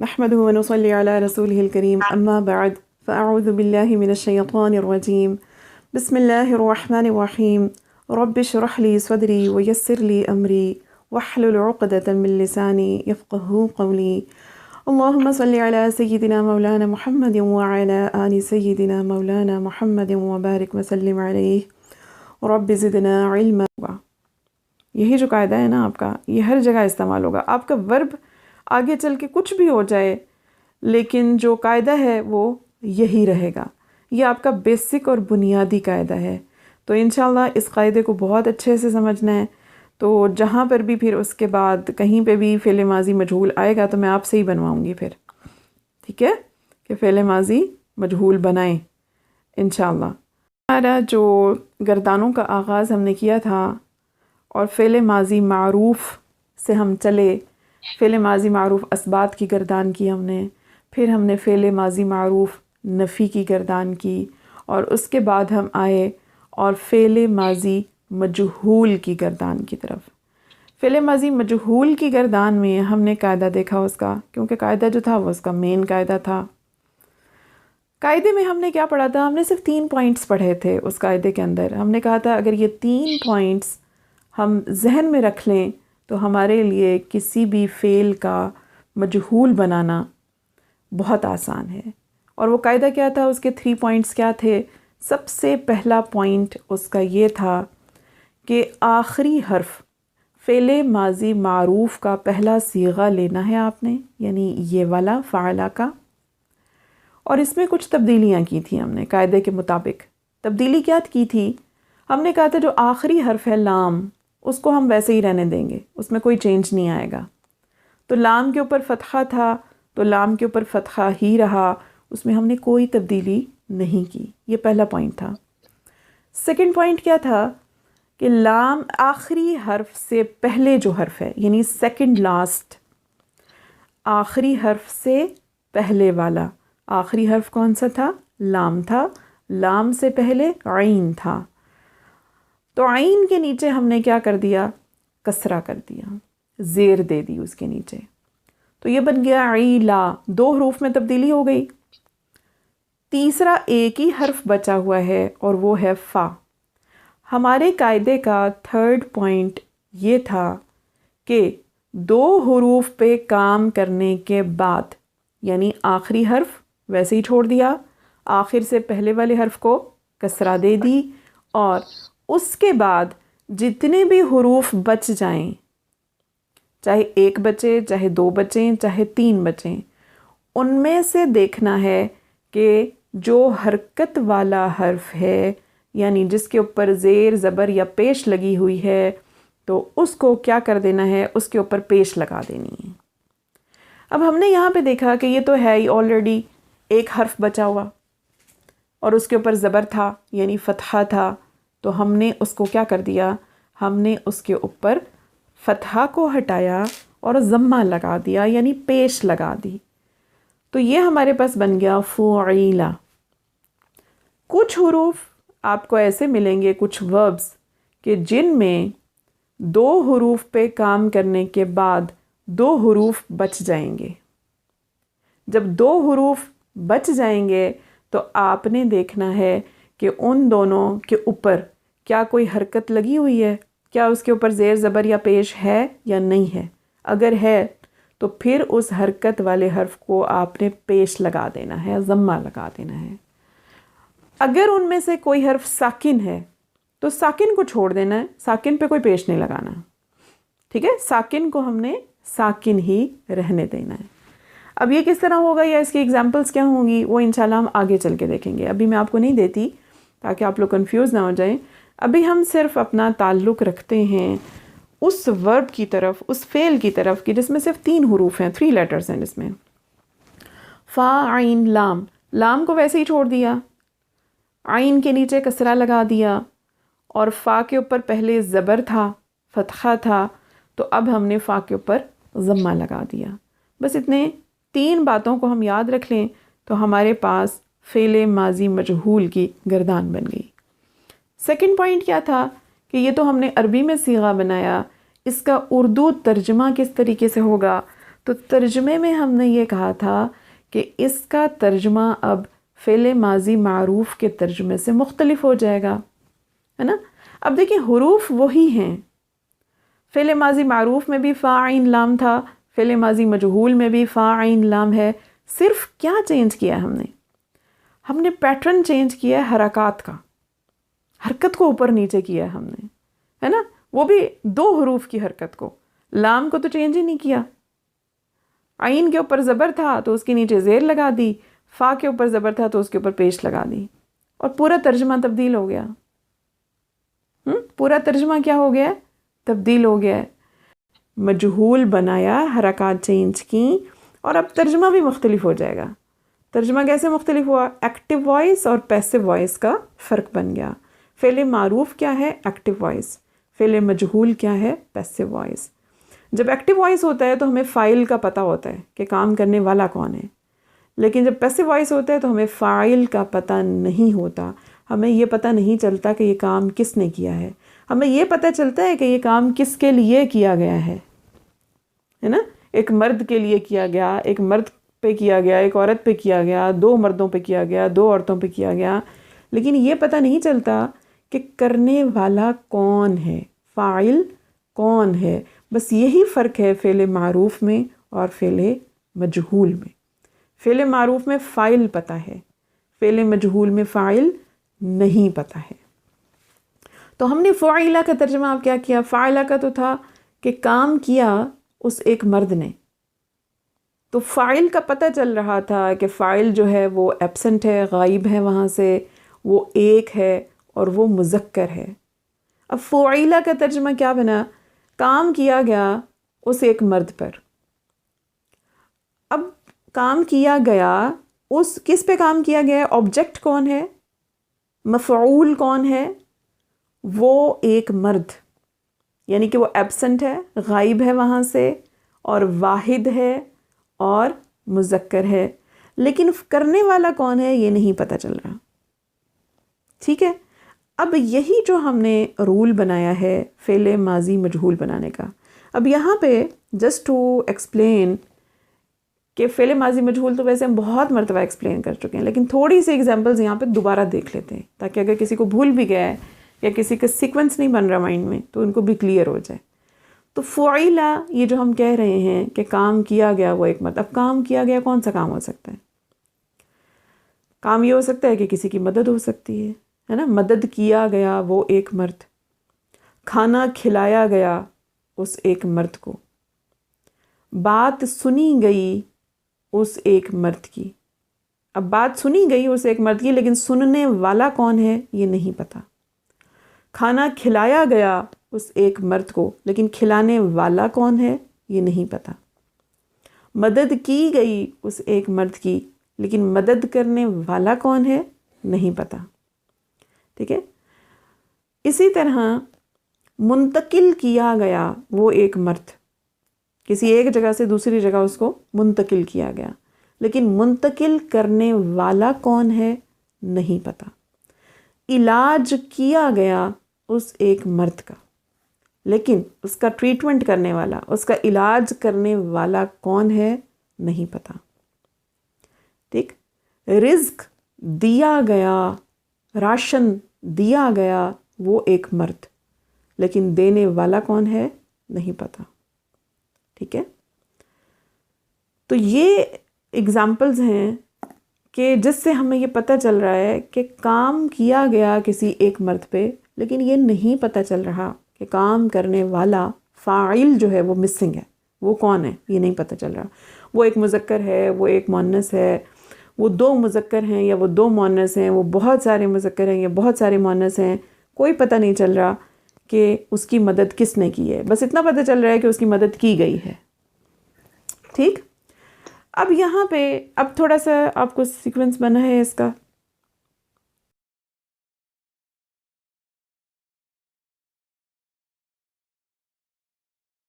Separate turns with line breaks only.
نحمده ونصلي على رسوله الكريم أما بعد فأعوذ بالله من الشيطان الرجيم بسم الله الرحمن الرحيم رب اشرح لي صدري ويسر لي أمري واحلل عقدة من لساني يفقهوا قولي اللهم صل على سيدنا مولانا محمد وعلى آل سيدنا مولانا محمد وبارك وسلم عليه رب زدنا علما. یہی جو قاعدہ ہے نا آپ کا، یہ ہر جگہ استعمال ہوگا. آپ کا ورب آگے چل کے کچھ بھی ہو جائے لیکن جو قاعدہ ہے وہ یہی رہے گا. یہ آپ کا بیسک اور بنیادی قاعدہ ہے. تو انشاءاللہ اس قاعدے کو بہت اچھے سے سمجھنا ہے. تو جہاں پر بھی پھر اس کے بعد کہیں پہ بھی فعل ماضی مجہول آئے گا تو میں آپ سے ہی بنواؤں گی پھر، ٹھیک ہے، کہ فعل ماضی مجہول بنائیں انشاءاللہ. ہمارا جو گردانوں کا آغاز ہم نے کیا تھا اور فعل ماضی معروف سے ہم چلے. فعل ماضی معروف اثبات کی گردان کی ہم نے، پھر ہم نے فعل ماضی معروف نفی کی گردان کی، اور اس کے بعد ہم آئے اور فعل ماضی مجہول کی گردان کی طرف. فعل ماضی مجہول کی گردان میں ہم نے قاعدہ دیکھا اس کا، کیونکہ قاعدہ جو تھا وہ اس کا مین قاعدہ تھا. قاعدے میں ہم نے کیا پڑھا تھا؟ ہم نے صرف 3 پوائنٹس پڑھے تھے اس قاعدے کے اندر. ہم نے کہا تھا اگر یہ 3 پوائنٹس ہم ذہن میں رکھ لیں تو ہمارے لیے کسی بھی فعل کا مجہول بنانا بہت آسان ہے. اور وہ قاعدہ کیا تھا؟ اس کے 3 پوائنٹس کیا تھے؟ سب سے پہلا پوائنٹ اس کا یہ تھا کہ آخری حرف فعل ماضی معروف کا پہلا صیغہ لینا ہے آپ نے، یعنی یہ والا فعلا کا. اور اس میں کچھ تبدیلیاں کی تھیں ہم نے قاعدے کے مطابق. تبدیلی کیا کی تھی؟ ہم نے کہا تھا جو آخری حرف ہے لام، اس کو ہم ویسے ہی رہنے دیں گے، اس میں کوئی چینج نہیں آئے گا. تو لام کے اوپر فتحہ تھا تو لام کے اوپر فتحہ ہی رہا، اس میں ہم نے کوئی تبدیلی نہیں کی. یہ پہلا پوائنٹ تھا. سیکنڈ پوائنٹ کیا تھا کہ لام آخری حرف سے پہلے جو حرف ہے، یعنی سیکنڈ لاسٹ، آخری حرف سے پہلے والا. آخری حرف کون سا تھا؟ لام تھا. لام سے پہلے عین تھا، تو عین کے نیچے ہم نے کیا کر دیا؟ کسرہ کر دیا، زیر دے دی اس کے نیچے. تو یہ بن گیا عیلا. 2 حروف میں تبدیلی ہو گئی. تیسرا ایک ہی حرف بچا ہوا ہے اور وہ ہے فا. ہمارے قاعدے کا 3rd پوائنٹ یہ تھا کہ 2 حروف پہ کام کرنے کے بعد، یعنی آخری حرف ویسے ہی چھوڑ دیا، آخر سے پہلے والے حرف کو کسرہ دے دی، اور اس کے بعد جتنے بھی حروف بچ جائیں، چاہے 1 بچے، چاہے 2 بچیں، چاہے 3 بچیں، ان میں سے دیکھنا ہے کہ جو حرکت والا حرف ہے، یعنی جس کے اوپر زیر زبر یا پیش لگی ہوئی ہے، تو اس کو کیا کر دینا ہے؟ اس کے اوپر پیش لگا دینی ہے. اب ہم نے یہاں پہ دیکھا کہ یہ تو ہے ہی آلریڈی ایک حرف بچا ہوا اور اس کے اوپر زبر تھا، یعنی فتحہ تھا. تو ہم نے اس کو کیا کر دیا؟ ہم نے اس کے اوپر فتحہ کو ہٹایا اور ضمہ لگا دیا، یعنی پیش لگا دی. تو یہ ہمارے پاس بن گیا فعیلا. کچھ حروف آپ کو ایسے ملیں گے، کچھ وربز کہ جن میں 2 حروف پہ کام کرنے کے بعد 2 حروف بچ جائیں گے. جب 2 حروف بچ جائیں گے تو آپ نے دیکھنا ہے کہ ان دونوں کے اوپر کیا کوئی حرکت لگی ہوئی ہے، کیا اس کے اوپر زیر زبر یا پیش ہے یا نہیں ہے. اگر ہے تو پھر اس حرکت والے حرف کو آپ نے پیش لگا دینا ہے، ضمہ لگا دینا ہے. اگر ان میں سے کوئی حرف ساکن ہے تو ساکن کو چھوڑ دینا ہے، ساکن پہ کوئی پیش نہیں لگانا، ٹھیک ہے. ساکن کو ہم نے ساکن ہی رہنے دینا ہے. اب یہ کس طرح ہوگا یا اس کی ایگزامپلس کیا ہوں گی وہ انشاءاللہ ہم آگے چل کے دیکھیں گے. ابھی میں آپ کو نہیں دیتی تاکہ آپ لوگ کنفیوز نہ ہو جائیں. ابھی ہم صرف اپنا تعلق رکھتے ہیں اس ورب کی طرف، اس فعل کی طرف کہ جس میں صرف 3 حروف ہیں، 3 لیٹرز ہیں جس میں. فا عین لام. لام کو ویسے ہی چھوڑ دیا، عین کے نیچے کسرہ لگا دیا، اور فا کے اوپر پہلے زبر تھا، فتحہ تھا، تو اب ہم نے فا کے اوپر ضمہ لگا دیا. بس اتنے 3 باتوں کو ہم یاد رکھ لیں تو ہمارے پاس فعل ماضی مجہول کی گردان بن گئی. سیکنڈ پوائنٹ کیا تھا کہ یہ تو ہم نے عربی میں صیغہ بنایا، اس کا اردو ترجمہ کس طریقے سے ہوگا؟ تو ترجمے میں ہم نے یہ کہا تھا کہ اس کا ترجمہ اب فعل ماضی معروف کے ترجمے سے مختلف ہو جائے گا، ہے نا؟ اب دیکھیں حروف وہی ہیں، فعل ماضی معروف میں بھی فا عین لام تھا، فعل ماضی مجہول میں بھی فا عین لام ہے، صرف کیا چینج کیا ہم نے پیٹرن چینج کیا ہے حرکات کا، حرکت کو اوپر نیچے کیا ہے ہم نے، ہے نا؟ وہ بھی 2 حروف کی حرکت کو، لام کو تو چینج ہی نہیں کیا، عین کے اوپر زبر تھا تو اس کے نیچے زیر لگا دی، فا کے اوپر زبر تھا تو اس کے اوپر پیش لگا دی، اور پورا ترجمہ تبدیل ہو گیا۔ پورا ترجمہ کیا ہو گیا؟ تبدیل ہو گیا ہے، مجہول بنایا، حرکات چینج کی، اور اب ترجمہ بھی مختلف ہو جائے گا۔ ترجمہ کیسے مختلف ہوا؟ ایکٹیو وائس اور پیسو وائس کا فرق بن گیا۔ فعل معروف کیا ہے؟ Active voice. فعل مجہول کیا ہے؟ Passive voice. جب ایکٹیو وائس ہوتا ہے تو ہمیں فاعل کا پتہ ہوتا ہے کہ کام کرنے والا کون ہے، لیکن جب پیسو وائس ہوتا ہے تو ہمیں فاعل کا پتہ نہیں ہوتا، ہمیں یہ پتہ نہیں چلتا کہ یہ کام کس نے کیا ہے، ہمیں یہ پتہ چلتا ہے کہ یہ کام کس کے لیے کیا گیا ہے نا؟ ایک مرد کے لیے کیا گیا، ایک مرد پہ کیا گیا، ایک عورت پہ کیا گیا، 2 مردوں پہ کیا گیا، 2 عورتوں پہ کیا گیا، لیکن یہ پتہ نہیں چلتا کہ کرنے والا کون ہے، فاعل کون ہے۔ بس یہی فرق ہے فعل معروف میں اور فعل مجہول میں۔ فعل معروف میں فاعل پتہ ہے، فعل مجہول میں فاعل نہیں پتہ ہے۔ تو ہم نے فعیلہ کا ترجمہ اب کیا کیا؟ فعیلہ کا تو تھا کہ کام کیا اس ایک مرد نے، تو فاعل کا پتہ چل رہا تھا کہ فاعل جو ہے وہ ایبسنٹ ہے، غائب ہے، وہاں سے وہ ایک ہے اور وہ مذکر ہے۔ اب فعیلہ کا ترجمہ کیا بنا؟ کام کیا گیا اس ایک مرد پر۔ اب کام کیا گیا اس کس پہ کام کیا گیا؟ آبجیکٹ کون ہے؟ مفعول کون ہے؟ وہ ایک مرد، یعنی کہ وہ ایبسنٹ ہے، غائب ہے وہاں سے، اور واحد ہے اور مذکر ہے، لیکن کرنے والا کون ہے یہ نہیں پتہ چل رہا۔ ٹھیک ہے، اب یہی جو ہم نے رول بنایا ہے فعل ماضی مجہول بنانے کا، اب یہاں پہ جسٹ ٹو ایکسپلین کہ فعل ماضی مجہول تو ویسے ہم بہت مرتبہ ایکسپلین کر چکے ہیں، لیکن تھوڑی سی ایگزامپلز یہاں پہ دوبارہ دیکھ لیتے ہیں تاکہ اگر کسی کو بھول بھی گیا ہے یا کسی کا سیکوینس نہیں بن رہا مائنڈ میں تو ان کو بھی کلیئر ہو جائے۔ تو فعیلہ یہ جو ہم کہہ رہے ہیں کہ کام کیا گیا وہ ایک مرد، اب کام کیا گیا کون سا کام ہو سکتا ہے؟ کام یہ ہو سکتا ہے کہ کسی کی مدد ہو سکتی ہے نا؟ مدد کیا گیا وہ ایک مرد، کھانا کھلایا گیا اس ایک مرد کو، بات سنی گئی اس ایک مرد کی۔ اب بات سنی گئی اس ایک مرد کی، لیکن سننے والا کون ہے یہ نہیں پتہ۔ کھانا کھلایا گیا اس ایک مرد کو، لیکن کھلانے والا کون ہے یہ نہیں پتہ۔ مدد کی گئی اس ایک مرد کی، لیکن مدد کرنے والا کون ہے نہیں پتہ۔ ٹھیک ہے، اسی طرح منتقل کیا گیا وہ ایک مرد، کسی ایک جگہ سے دوسری جگہ اس کو منتقل کیا گیا، لیکن منتقل کرنے والا کون ہے نہیں پتہ۔ علاج کیا گیا اس ایک مرد کا، لیکن اس کا ٹریٹمنٹ کرنے والا، اس کا علاج کرنے والا کون ہے نہیں پتہ۔ ٹھیک، رزق دیا گیا، راشن دیا گیا وہ ایک مرد، لیکن دینے والا کون ہے نہیں پتہ۔ ٹھیک ہے، تو یہ اگزامپلز ہیں کہ جس سے ہمیں یہ پتہ چل رہا ہے کہ کام کیا گیا کسی ایک مرد پہ، لیکن یہ نہیں پتہ چل رہا کہ کام کرنے والا فاعل جو ہے وہ مسنگ ہے، وہ کون ہے یہ نہیں پتہ چل رہا۔ وہ ایک مذکر ہے، وہ ایک مؤنث ہے، وہ 2 مذکر ہیں یا وہ 2 مؤنث ہیں، وہ بہت سارے مذکر ہیں یا بہت سارے مؤنث ہیں، کوئی پتہ نہیں چل رہا کہ اس کی مدد کس نے کی ہے، بس اتنا پتہ چل رہا ہے کہ اس کی مدد کی گئی ہے۔ ٹھیک، اب یہاں پہ اب تھوڑا سا آپ کو سیکوینس بنا ہے اس کا